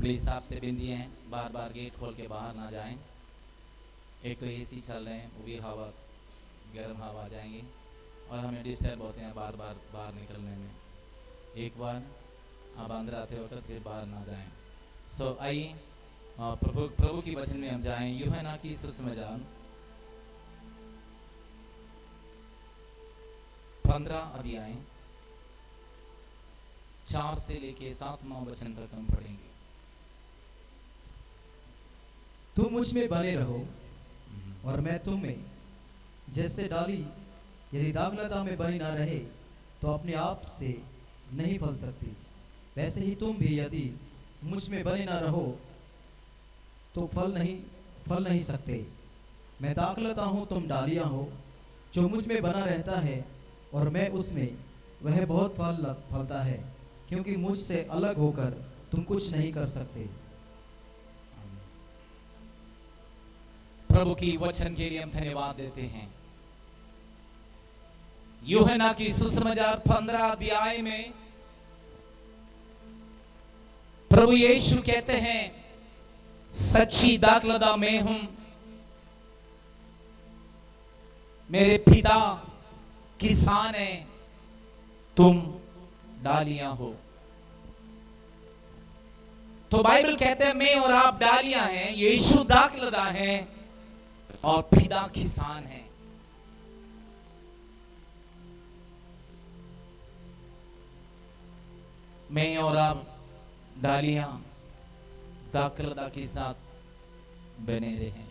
Please आपसे विनती है, बार बार गेट खोल के बाहर ना जाएं। एक तो एसी चल रहे हैं, वो भी हवा, गर्म हवा आ जाएंगे और हमें डिस्टर्ब होते हैं बार बार बाहर निकलने में। एक बार आप अंदर आते वक्त फिर बाहर ना जाएं। सो आइए प्रभु प्रभु की वचन में हम जाएं। यूहन्ना की सुसमाचार 15 अध्याय 4 से लेके 7-9 वचन तक हम पढ़ेंगे। तुम मुझ में बने रहो और मैं तुम में। जैसे डाली यदि दागलता में बनी ना रहे तो अपने आप से नहीं फल सकती, वैसे ही तुम भी यदि मुझ में बने ना रहो तो फल नहीं सकते। मैं दागलता हूँ, तुम डालियाँ हो। जो मुझ में बना रहता है और मैं उसमें, वह बहुत फलता है, क्योंकि मुझसे अलग होकर तुम कुछ नहीं कर सकते। प्रभु की वचन के लिए हम धन्यवाद देते हैं। यूहन्ना की सुसमाचार 15 अध्याय में प्रभु यीशु कहते हैं, सच्ची दाखलता मैं हूं, मेरे पिता किसान है, तुम डालियां हो। तो बाइबल कहते हैं मैं और आप डालियां हैं, यीशु दाखलता है और पिता किसान है। मैं और आप डालियां दाखलता के साथ बने रहे।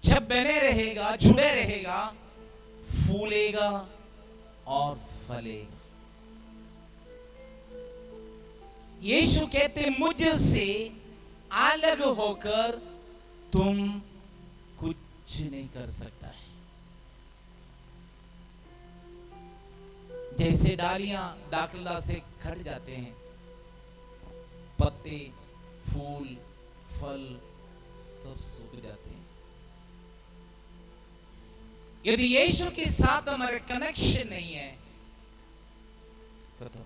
जब बने रहेगा, जुड़े रहेगा, फूलेगा और फलेगा। यीशु कहते मुझसे अलग होकर तुम कुछ नहीं कर सकता है। जैसे डालियां दाखलता से कट जाते हैं, पत्ते, फूल, फल सब सूख जाते हैं। यदि यीशु के साथ हमारे कनेक्शन नहीं है तो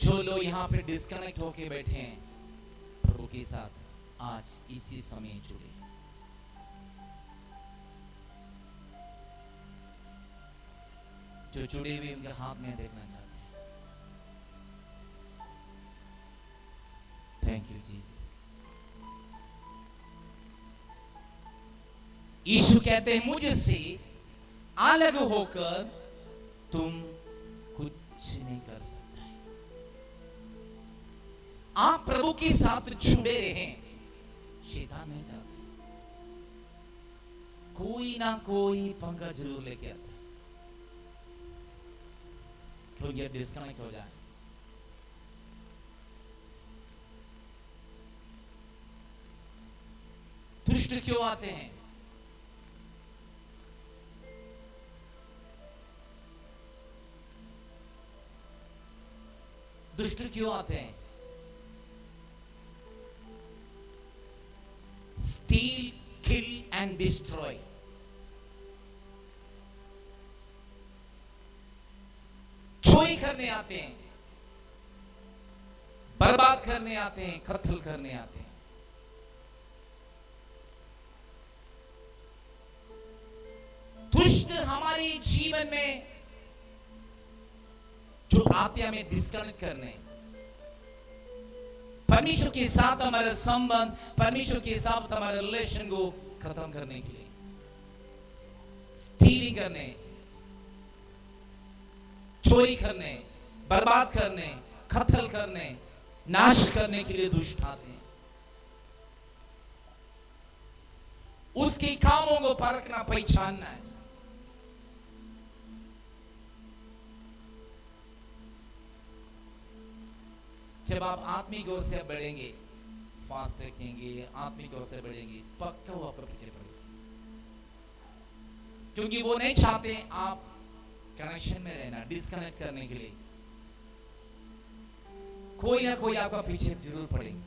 जो लोग यहां पे डिस्कनेक्ट होके बैठे हैं प्रभु के साथ, आज इसी समय जुड़े। जो जुड़े हुए उनके हाथ में देखना चाहते हैं। Thank you Jesus. यीशु कहते हैं मुझसे अलग होकर तुम कुछ नहीं कर सकते। आप प्रभु के साथ जुड़े रहें। शैतान नहीं चाहता, कोई ना कोई पंगा जरूर लेके आता है, क्यों ये डिस्कनेक्ट हो जाए। दुष्ट क्यों आते हैं? दुष्ट क्यों आते हैं? Steal, kill and destroy. चोरी करने आते हैं, बर्बाद करने आते हैं, कत्ल करने आते हैं। दुष्ट हमारे जीवन में जो आते हमें डिस्कनेक्ट करने, परमेश्वर के साथ हमारा संबंध, परमेश्वर के साथ हमारे रिलेशन को खत्म करने के लिए, स्टीलिंग करने, चोरी करने, बर्बाद करने, कत्ल करने, नाश करने के लिए दुष्ट आते हैं। उसके कामों को परखना, पहचानना है। जब आप आत्मिक ओर से बढ़ेंगे, फास्ट रखेंगे, आत्मिक ओर से बढ़ेंगे, पक्का वो आपको पीछे पड़ेगा, क्योंकि वो नहीं चाहते आप कनेक्शन में रहना। डिस्कनेक्ट करने के लिए कोई ना कोई आपका पीछे जरूर पड़ेगा।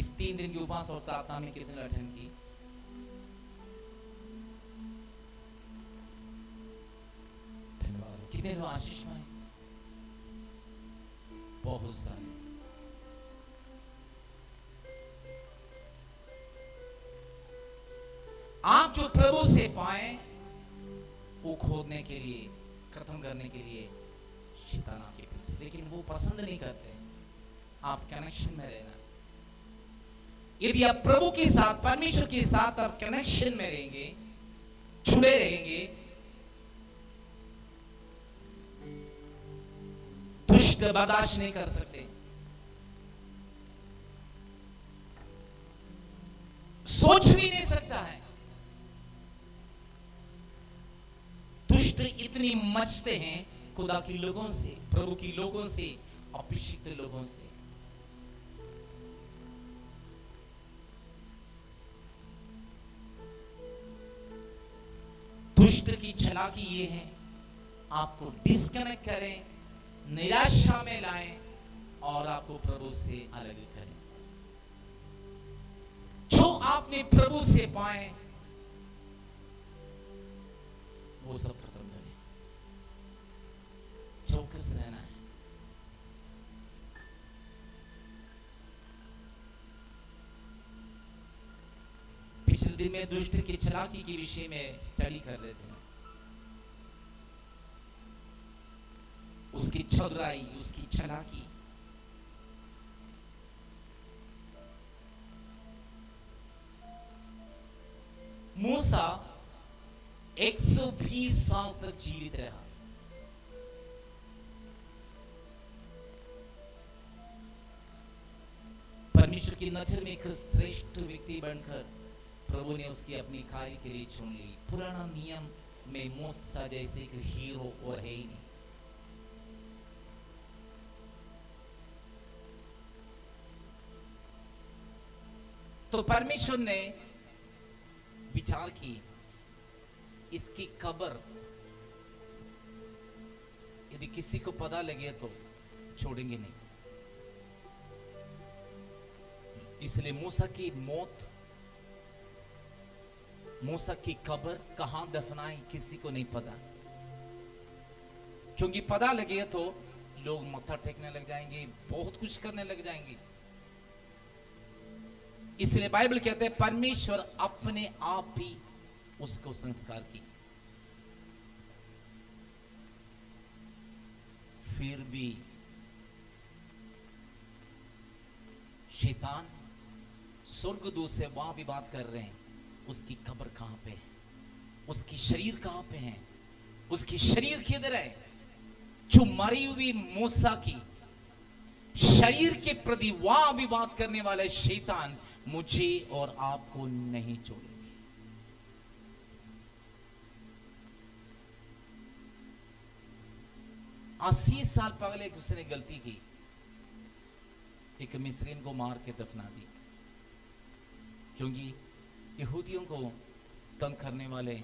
इस 3 दिन की उपवास और प्रार्थना में कितने अटेंड की? धन्यवाद। कितने लोग आशीष पाए? बहुत सारे। आप जो प्रभु से पाए वो खोदने के लिए, खत्म करने के लिए शैतान आपके पीछे, लेकिन वो पसंद नहीं करते। आप कनेक्शन में रहना। यदि आप प्रभु के साथ, परमेश्वर के साथ आप कनेक्शन में रहेंगे, जुड़े रहेंगे, दुष्ट बर्दाश्त नहीं कर सकते। सोच भी नहीं सकता है। दुष्ट इतनी मचते हैं खुदा के लोगों से, प्रभु के लोगों से, अभिषिक्त लोगों से। दुष्ट की चालाकी ये है, आपको डिस्कनेक्ट करें, निराशा में लाएं और आपको प्रभु से अलग करें। जो आपने प्रभु से पाए वो सब खत्म करें। चौकस रहना है। पिछले दिन में दुष्ट की चालाकी के विषय में स्टडी कर रहे थे। उसकी छुड़ाई, उसकी चालाकी। मूसा 120 साल तक जीवित रहा। परमेश्वर की नजर में एक श्रेष्ठ व्यक्ति बनकर प्रभु ने उसकी अपनी कार्य के लिए चुन ली। पुराना नियम में मूसा जैसे एक हीरो और है ही नहीं। तो परमेश्वर ने विचार की, इसकी कब्र यदि किसी को पता लगे तो छोड़ेंगे नहीं। इसलिए मूसा की मौत, मूसा की कब्र कहां दफनाई किसी को नहीं पता, क्योंकि पता लगे तो लोग मत्था टेकने लग जाएंगे, बहुत कुछ करने लग जाएंगे। इसलिए बाइबल कहते हैं परमेश्वर अपने आप ही उसको संस्कार की। फिर भी शैतान स्वर्गदूत से वहां भी बात कर रहे हैं, उसकी कब्र कहां पे है, उसकी शरीर कहां पे है, उसकी शरीर किधर है। जो मरी हुई मूसा की शरीर के प्रति वहां भी बात करने वाले शैतान मुझे और आपको नहीं छोड़ेंगे। 80 साल पहले उसने गलती की, एक मिस्रीन को मार के दफना दी, क्योंकि यहूदियों को तंग करने वाले,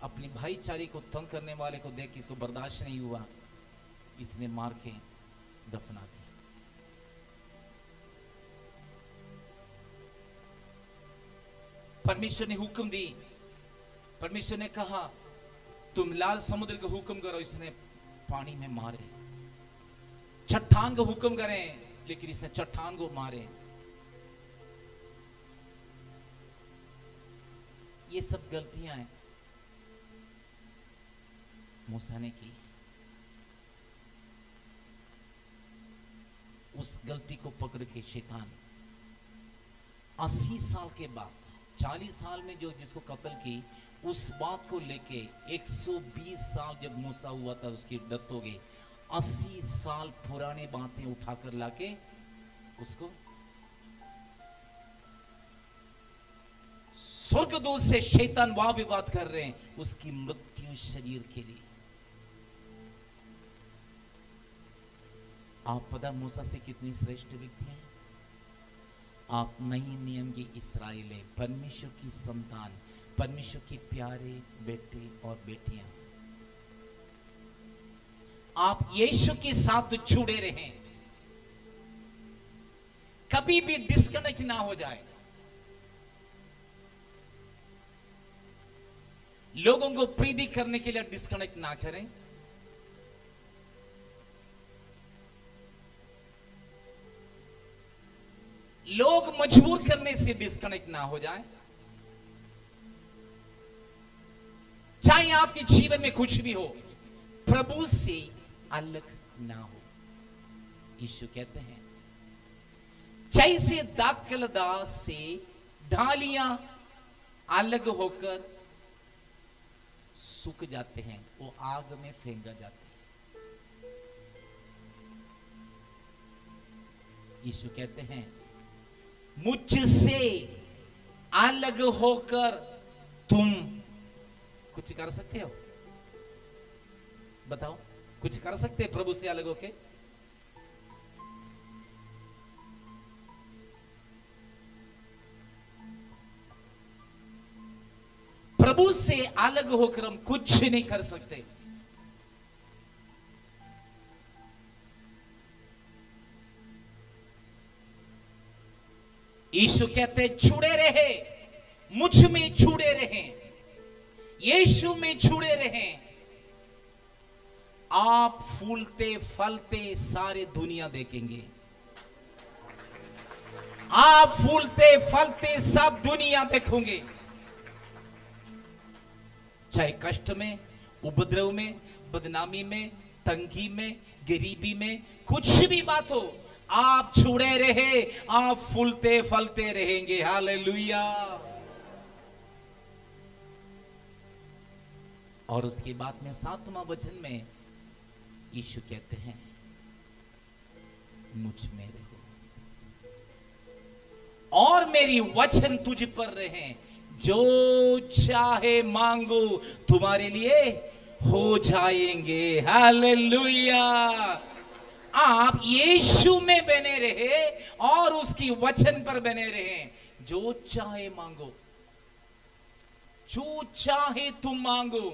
अपनी भाईचारे को तंग करने वाले को देख के इसको बर्दाश्त नहीं हुआ, इसने मार के दफना दी। परमेश्वर ने हुक्म दी, परमेश्वर ने कहा तुम लाल समुद्र को हुक्म करो, इसने पानी में मारे। चट्टान को हुक्म करें, लेकिन इसने चट्टान को मारे। ये सब गलतियां हैं मूसा ने की। उस गलती को पकड़ के शैतान 80 साल के बाद, 40 साल में जो जिसको कत्ल की, उस बात को लेके 120 साल जब मूसा हुआ था उसकी डेथ हो गई, 80 साल पुरानी बातें उठाकर लाके उसको स्वर्गदूत से शैतान वहां भी बात कर रहे हैं उसकी मृत्यु शरीर के लिए। आप पता मूसा से कितनी श्रेष्ठ व्यक्ति हैं। आप नए नियम के इस्राएल है, परमेश्वर की संतान, परमेश्वर के प्यारे बेटे और बेटियां। आप यीशु के साथ जुड़े रहें। कभी भी डिस्कनेक्ट ना हो जाए। लोगों को प्रीति करने के लिए डिस्कनेक्ट ना करें। लोग मजबूर करने से डिस्कनेक्ट ना हो जाए। चाहे आपके जीवन में कुछ भी हो, प्रभु से अलग ना हो। यीशु कहते हैं जैसे दाखलता से ढालियां अलग होकर सूख जाते हैं, वो आग में फेंका जाते हैं। यीशु कहते हैं मुझसे अलग होकर तुम कुछ कर सकते हो? बताओ, कुछ कर सकते हैं प्रभु से अलग होके? प्रभु से अलग होकर हम कुछ नहीं कर सकते। यीशु कहते जुड़े रहे, मुझ में जुड़े रहे, यीशु में जुड़े रहे, आप फूलते फलते सारे दुनिया देखेंगे। आप फूलते फलते सब दुनिया देखोगे। चाहे कष्ट में, उपद्रव में, बदनामी में, तंगी में, गरीबी में, कुछ भी बात हो, आप जुड़े रहे, आप फूलते फलते रहेंगे। हालेलुया। और उसके बाद में 7वां वचन में यीशु कहते हैं मुझ में रहो और मेरी वचन तुझ पर रहे, जो चाहे मांगो तुम्हारे लिए हो जाएंगे। हालेलुया। आप यीशु में बने रहे और उसकी वचन पर बने रहे। जो चाहे मांगो, जो चाहे तुम मांगो,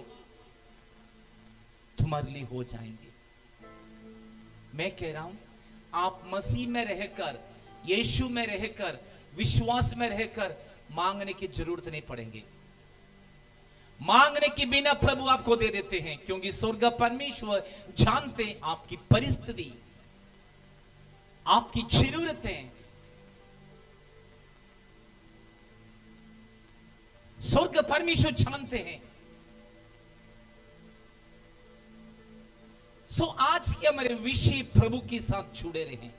तुम्हारे लिए हो जाएंगे। मैं कह रहा हूं, आप मसीह में रहकर, यीशु में रहकर, विश्वास में रहकर मांगने की जरूरत नहीं पड़ेंगे। मांगने के बिना प्रभु आपको दे देते हैं, क्योंकि स्वर्ग परमेश्वर जानते हैं आपकी परिस्थिति, आपकी जरूरतें। स्वर्ग परमेश्वर जानते हैं। सो आज के हमारे विषय प्रभु के साथ जुड़े रहें।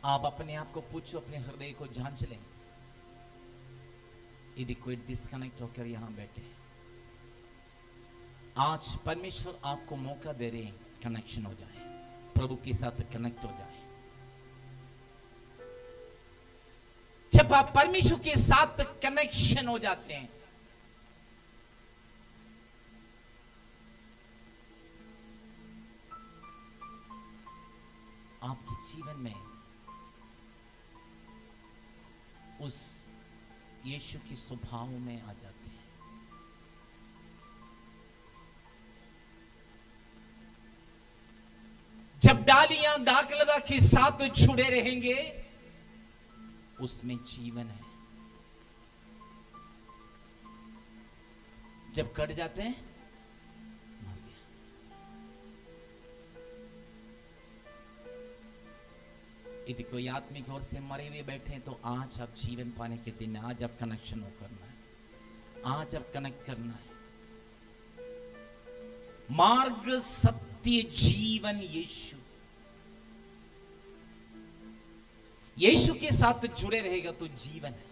आप अपने आप को पूछो, अपने हृदय को जांच लें, यदि कोई डिस्कनेक्ट होकर यहां बैठे। आज परमेश्वर आपको मौका दे रहे हैं, कनेक्शन हो जाए, प्रभु के साथ कनेक्ट हो जाए। जब आप परमेश्वर के साथ कनेक्शन हो जाते हैं, आपके जीवन में उस यीशु के स्वभाव में आ जाते हैं। जब डालियां दाखलता के साथ जुड़े रहेंगे, उसमें जीवन है। जब कट जाते हैं, मर गया। यदि कोई आत्मिक ओर से मरे हुए बैठे तो आज आप जीवन पाने के दिन, आज आप कनेक्शन हो करना है, आज आप कनेक्ट करना है। मार्ग, सत्य, जीवन यीशु। यीशु के साथ जुड़े रहेगा तो जीवन है।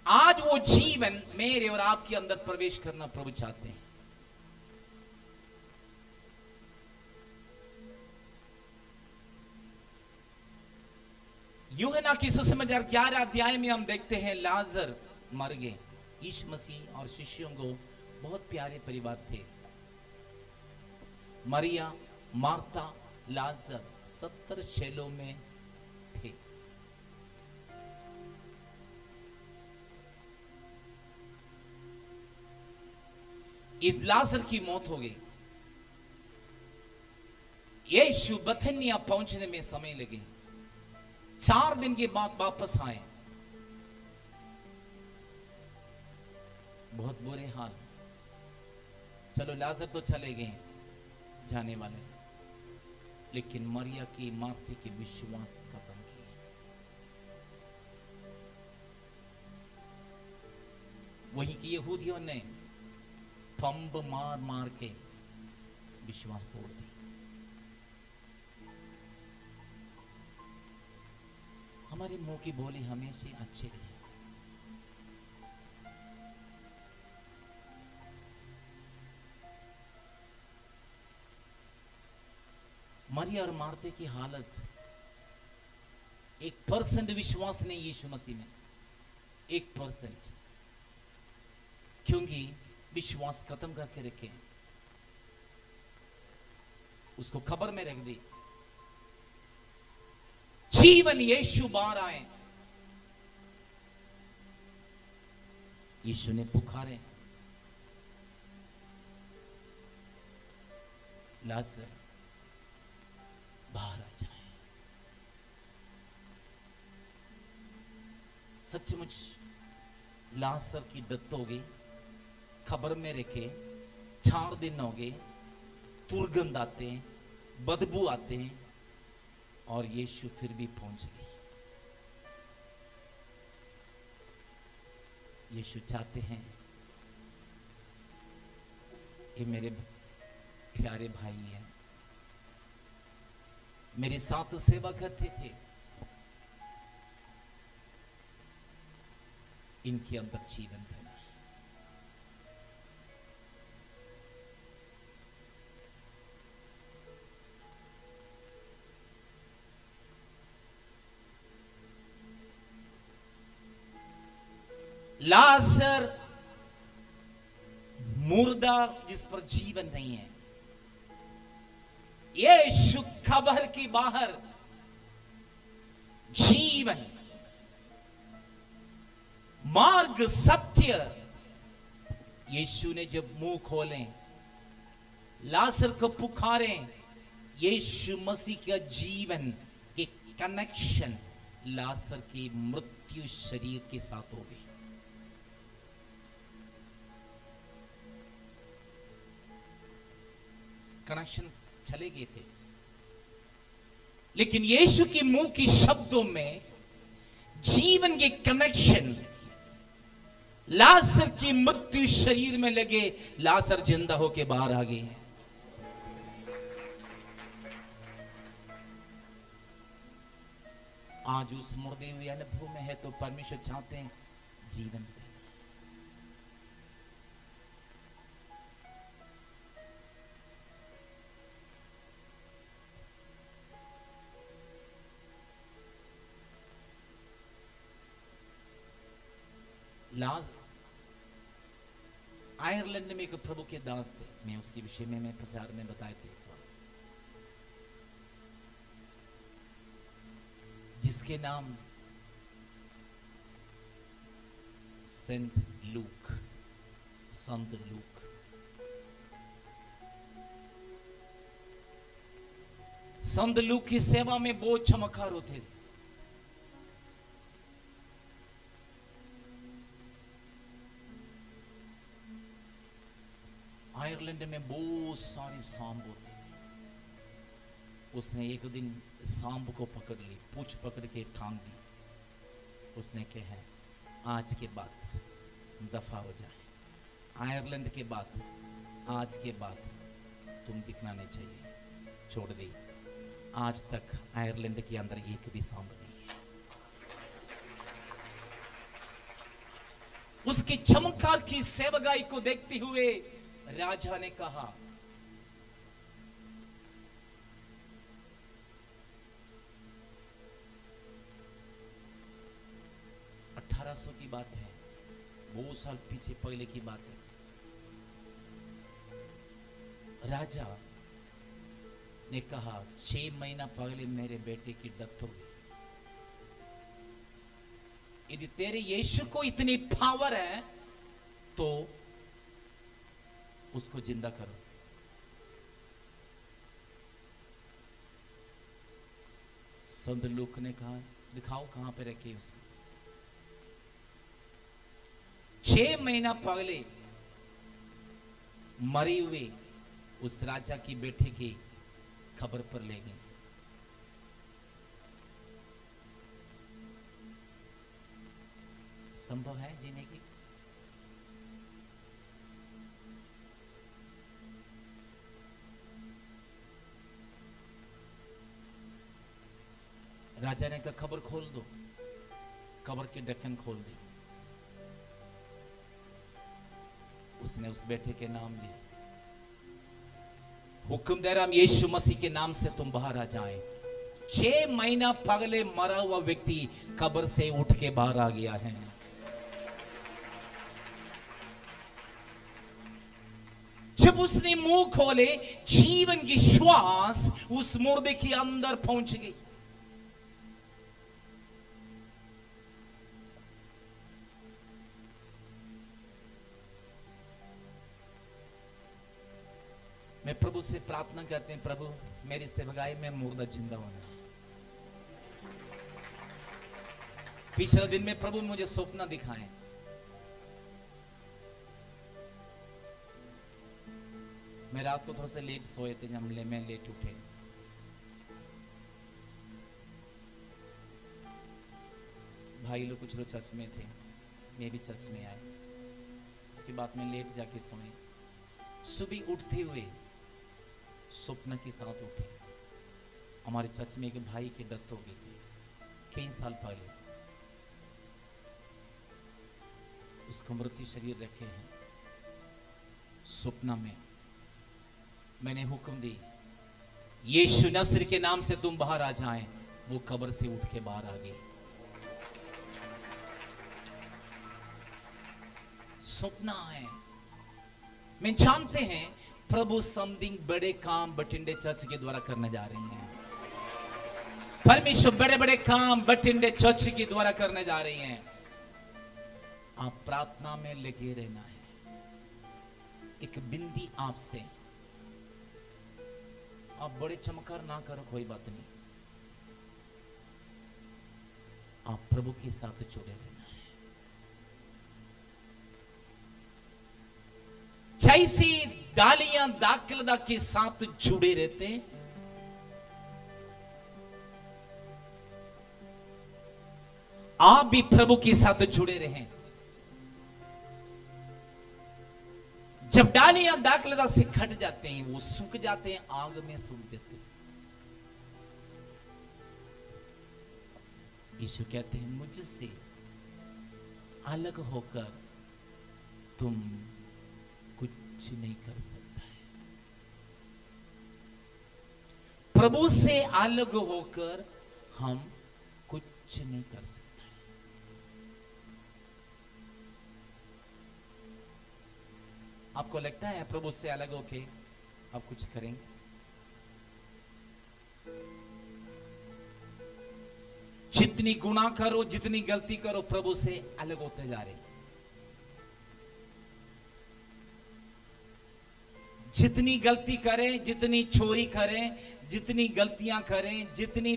आज वो जीवन मेरे और आपके अंदर प्रवेश करना प्रभु चाहते हैं। यूहन्ना की सुसमाचार 11 अध्याय में हम देखते हैं लाजर मर गए। यीशु मसीह और शिष्यों को बहुत प्यारे परिवार थे। मरिया, मार्था, लाजर 70 शैलों में थे। इस लाजर की मौत हो गई। यीशु बथनिया पहुंचने में समय लगे। 4 दिन के बाद वापस आए। बहुत बुरे हाल। चलो लाजर तो चले गए जाने वाले, लेकिन मरिया की माथे की विश्वास खत्म किया। वहीं की यहूदियों ने पंब मार मार के विश्वास तोड़ दी। हमारे मुंह की बोली हमेशा अच्छी रही। मरिया और मार्थे की हालत, 1% विश्वास नहीं यीशु मसीह में, 1%, क्योंकि विश्वास खत्म करके रखे, उसको खबर में रख दी। जीवन यीशु बाहर आए, यीशु ने पुकारे, लाजर बाहर आ जाए। सचमुच लाजर की डेथ हो गई, खबर में रखे, 4 दिन हो गए, दुर्गंध आते हैं, बदबू आते हैं, और यीशु फिर भी पहुंच गए। यीशु चाहते हैं, ये मेरे प्यारे भाई हैं, मेरे साथ सेवा करते थे, इनके अंदर जीवन देना है। लाजर मुर्दा जिस पर जीवन नहीं है, यीशु खबर की बाहर जीवन, मार्ग, सत्य। यीशु ने जब मुंह खोले, लाजर को पुकारे, यीशु मसीह का जीवन के कनेक्शन लाजर की मृत्यु शरीर के साथ हो गई। कनेक्शन चले गए थे, लेकिन यीशु के मुंह के शब्दों में जीवन के कनेक्शन लाजर की मृत्यु शरीर में लगे। लाजर जिंदा होके बाहर आ गए। आज उस मुर्दे हुए अनुभव में है, तो परमेश्वर चाहते हैं जीवन देना। आयरलैंड में एक प्रभु के दास थे, मैं उसके विषय में मैं प्रचार में बताए थे, जिसके नाम सेंट लूक, संत लूक। संत लूक की सेवा में बहुत चमत्कार होते थे। आयरलैंड में बहुत सारी सांप होती है। उसने एक दिन सांप को पकड़ ली, पूंछ पकड़ के टांग दी। उसने कहा, आज के बाद दफा हो जाए, आयरलैंड के बाद आज के बाद तुम दिखना नहीं चाहिए। छोड़ दी। आज तक आयरलैंड के अंदर एक भी सांप नहीं है। उसके चमत्कार की सेवकाई को देखते हुए राजा ने कहा, 1800 की बात है, बहुत साल पीछे पहले की बात है। राजा ने कहा, 6 महीना पहले मेरे बेटे की डेथ हो गई। यदि तेरे यीशु को इतनी पावर है, तो उसको जिंदा करो। संत लूक ने कहा दिखाओ कहां पे रखी उसको। 6 महीना पहले मरी हुए उस राजा की बेटे की खबर पर ले गए। संभव है जीने की? राजा ने कहा खबर खोल दो। खबर की ढक्कन खोल दी। उसने उस बेटे के नाम लिया। हुक्म दे रहा यीशु मसीह के नाम से तुम बाहर आ जाए। 6 महीना पहले मरा हुआ व्यक्ति कब्र से उठ के बाहर आ गया है। जब उसने मुंह खोले जीवन की श्वास उस मुर्दे के अंदर पहुंच गई। मैं प्रभु से प्रार्थना करते हैं, प्रभु मेरी सेवकाई में मुर्दा जिंदा होना। पिछले दिन में प्रभु मुझे सपना दिखाएं। मैं रात को थोड़ा सा लेट सोए थे, जब मैं लेट उठे। भाई लोग कुछ लोग चर्च में थे, मैं भी चर्च में आए। उसके बाद में लेट जाके सोए। सुबह उठते हुए स्वप्न के साथ उठे। हमारे चर्च में एक भाई की डेथ हो गई थी कई साल पहले। उसको मृत्यु शरीर रखे हैं। स्वप्न में मैंने हुक्म दी यीशु नसर के नाम से तुम बाहर आ जाएं। वो कब्र से उठ के बाहर आ गई। स्वप्न है। मैं जानते हैं प्रभु समथिंग बड़े काम बठिंडे चर्च के द्वारा करने जा रहे हैं। परमेश्वर बड़े बड़े काम बठिंडे चर्च के द्वारा करने जा रही हैं। आप प्रार्थना में लगे रहना है। एक बिंदी आपसे, आप बड़े चमत्कार ना करो कोई बात नहीं, आप प्रभु के साथ जुड़े रहना है। जैसे डालियां दाखलता के साथ जुड़े रहते हैं, आप भी प्रभु के साथ जुड़े रहें। जब डालियां दाखलता से खट जाते हैं, वो सूख जाते हैं, आग में सूख देते हैं। यीशु कहते हैं मुझसे अलग होकर तुम कुछ नहीं कर सकता है। प्रभु से अलग होकर हम कुछ नहीं कर सकते। आपको लगता है प्रभु से अलग होके आप कुछ करेंगे? जितनी गुनाह करो, जितनी गलती करो, प्रभु से अलग होते जा रहे। जितनी गलती करें, जितनी चोरी करें, जितनी गलतियां करें, जितनी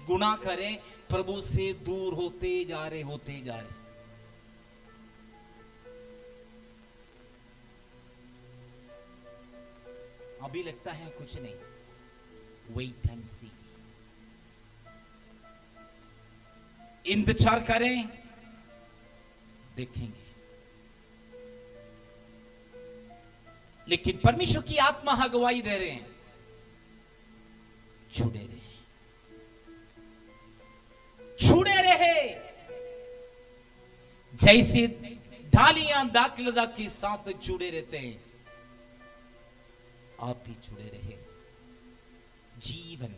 गुनाह करें, प्रभु से दूर होते जा रहे, होते जा रहे। अभी लगता है कुछ नहीं, वेट एंड सी। इंतजार करें, देखेंगे। लेकिन परमेश्वर की आत्मा अगुवाई दे रहे हैं, जुड़े रहे, जुड़े रहे। जैसे डालियां दाखलता के साथ जुड़े रहते हैं, आप भी जुड़े रहे। जीवन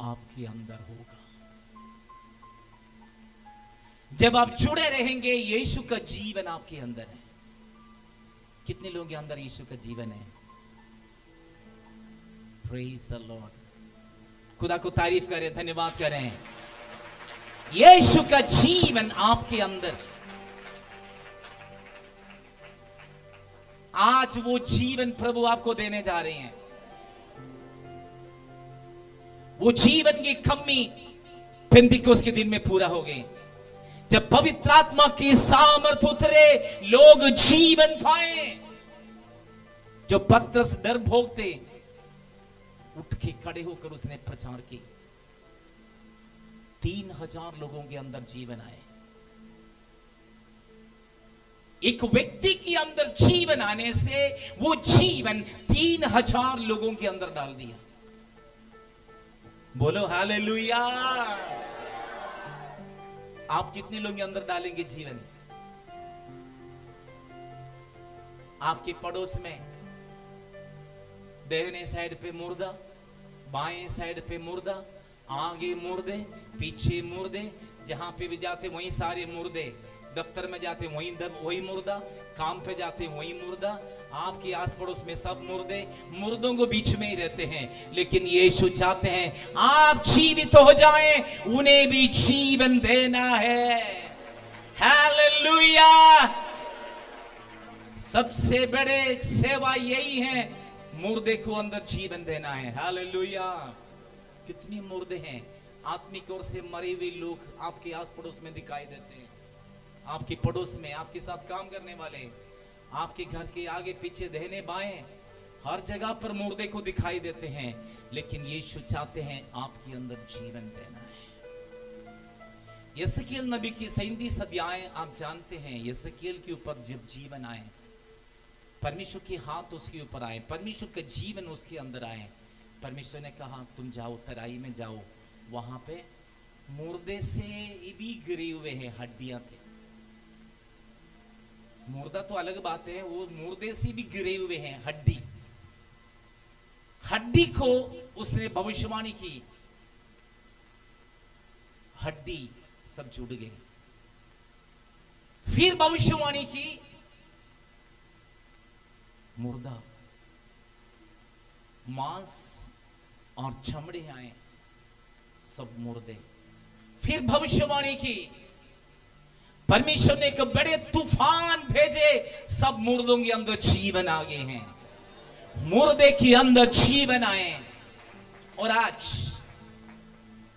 आपके अंदर होगा। जब आप जुड़े रहेंगे, यीशु का जीवन आपके अंदर है। कितने लोगों के अंदर यीशु का जीवन है? Praise the Lord. खुदा को तारीफ करें, धन्यवाद करें। यीशु का जीवन आपके अंदर। आज वो जीवन प्रभु आपको देने जा रहे हैं। वो जीवन की कमी पेंतिकोस्त के दिन में पूरा हो गई, जब पवित्र आत्मा की सामर्थ उतरे, लोग जीवन पाए। जो पतरस डर भोगते, उठ के खड़े होकर उसने प्रचार की। 3000 लोगों के अंदर जीवन आए। एक व्यक्ति के अंदर जीवन आने से वो जीवन 3000 लोगों के अंदर डाल दिया। बोलो हालेलुया। आप कितने लोगों के अंदर डालेंगे जीवन? आपके पड़ोस में दाहिने साइड पे मुर्दा, बाएं साइड पे मुर्दा, आगे मुर्दे, पीछे मुर्दे, जहां पे भी जाते वहीं सारे मुर्दे, दफ्तर में जाते वही मुर्दा, काम पे जाते वही मुर्दा, आपके आस पड़ोस में सब मुर्दे, मुर्दों को बीच में ही रहते हैं। लेकिन यीशु चाहते हैं आप जीवित हो जाएं, उन्हें भी जीवन देना है। हालेलुया। सबसे बड़े सेवा यही है, मुर्दे को अंदर जीवन देना है। हालेलुया। कितनी मुर्दे हैं आत्मिक ओर से मरे हुए लोग आपके आस पड़ोस में दिखाई देते हैं। आपके पड़ोस में, आपके साथ काम करने वाले, आपके घर के आगे पीछे, दाहिने बाएं, हर जगह पर मुर्दे को दिखाई देते हैं। लेकिन यीशु चाहते हैं आपके अंदर जीवन देना है। यिसकेल नबी की 37 अध्याय आप जानते हैं। यिसकेल के ऊपर जब जीवन आए, परमेश्वर के हाथ उसके ऊपर आए, परमेश्वर का जीवन उसके अंदर आए। परमेश्वर ने कहा तुम जाओ, तराई में जाओ, वहां पे मुर्दे से भी गिरे हुए हैं हड्डियां थे। मुर्दा तो अलग बात है, वो मुर्दे से भी गिरे हुए हैं हड्डी। हड्डी को उसने भविष्यवाणी की, हड्डी सब जुड़ गई। फिर भविष्यवाणी की, मुर्दा, मांस और चमड़े आए, सब मुर्दे। फिर भविष्यवाणी की, परमेश्वर ने एक बड़े तूफान भेजे, सब मुर्दों के अंदर जीवन आ गए हैं, मुर्दे के अंदर जीवन आए। और आज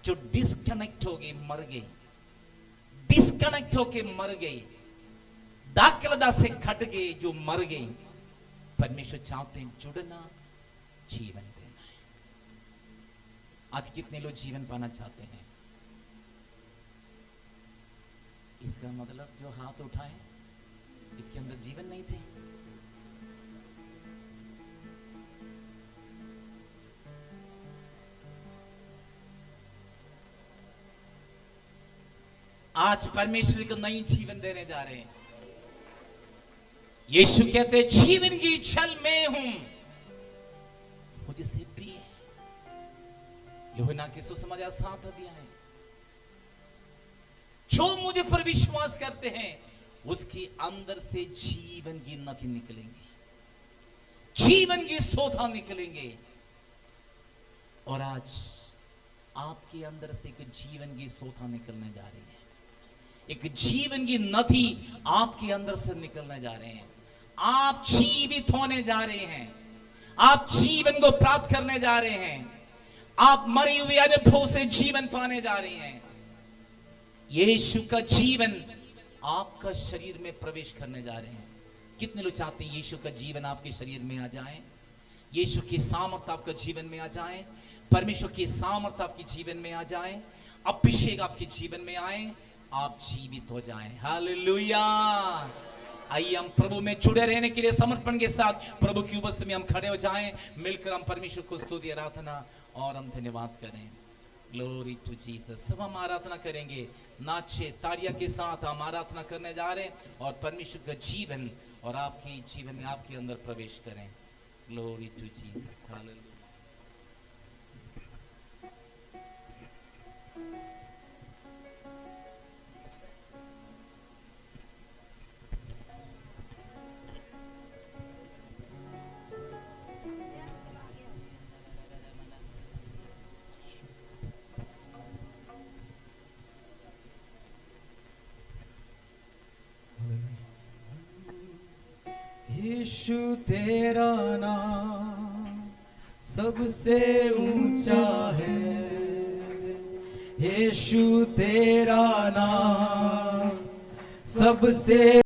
जो डिस्कनेक्ट हो गए, मर गए, डिस्कनेक्ट होके मर गए, दाखलता से खट गए, जो मर गए, परमेश्वर चाहते हैं जुड़ना, जीवन देना है। आज कितने लोग जीवन पाना चाहते हैं? इसका मतलब जो हाथ उठाए इसके अंदर जीवन नहीं थे। आज परमेश्वर को नई जीवन देने जा रहे हैं। यीशु कहते जीवन की छल में हूं, मुझसे पिए। यूहन्ना की सुसमाचार 7 अध्याय। जो मुझे पर विश्वास करते हैं उसके अंदर से जीवन की नदी निकलेंगे, जीवन की सोधा निकलेंगे। और आज आपके अंदर से एक जीवन की सोधा निकलने जा रही है, एक जीवन की नदी आपके अंदर से निकलने जा रहे हैं। आप जीवित होने जा रहे हैं, आप जीवन को प्राप्त करने जा रहे हैं, आप मरे हुए अनुभव से जीवन पाने जा रहे हैं। यीशु का जीवन आपका शरीर में प्रवेश करने जा रहे हैं। कितने लोग चाहते हैं यीशु का जीवन आपके शरीर में आ जाए, यीशु की सामर्थ आपका जीवन में आ जाए, परमेश्वर की सामर्थ आपके जीवन में आ जाए, अभिषेक आपके जीवन में आए, आप जीवित हो जाएं। हालेलुया। आइए हम प्रभु में जुड़े रहने के लिए समर्पण के साथ प्रभु की उपस्थिति में हम खड़े हो जाएं, मिलकर हम परमेश्वर को स्तुति आराधना और हम धन्यवाद करें। Glory to Jesus. सब हम आराधना करेंगे, नाचे तालियां के साथ हम आराधना करने जा रहे हैं और परमेश्वर का जीवन और आपके जीवन में आपके अंदर प्रवेश करें। Glory to Jesus. Hallelujah. Yeshu तेरा नाम सबसे ऊंचा है, यीशु तेरा नाम सबसे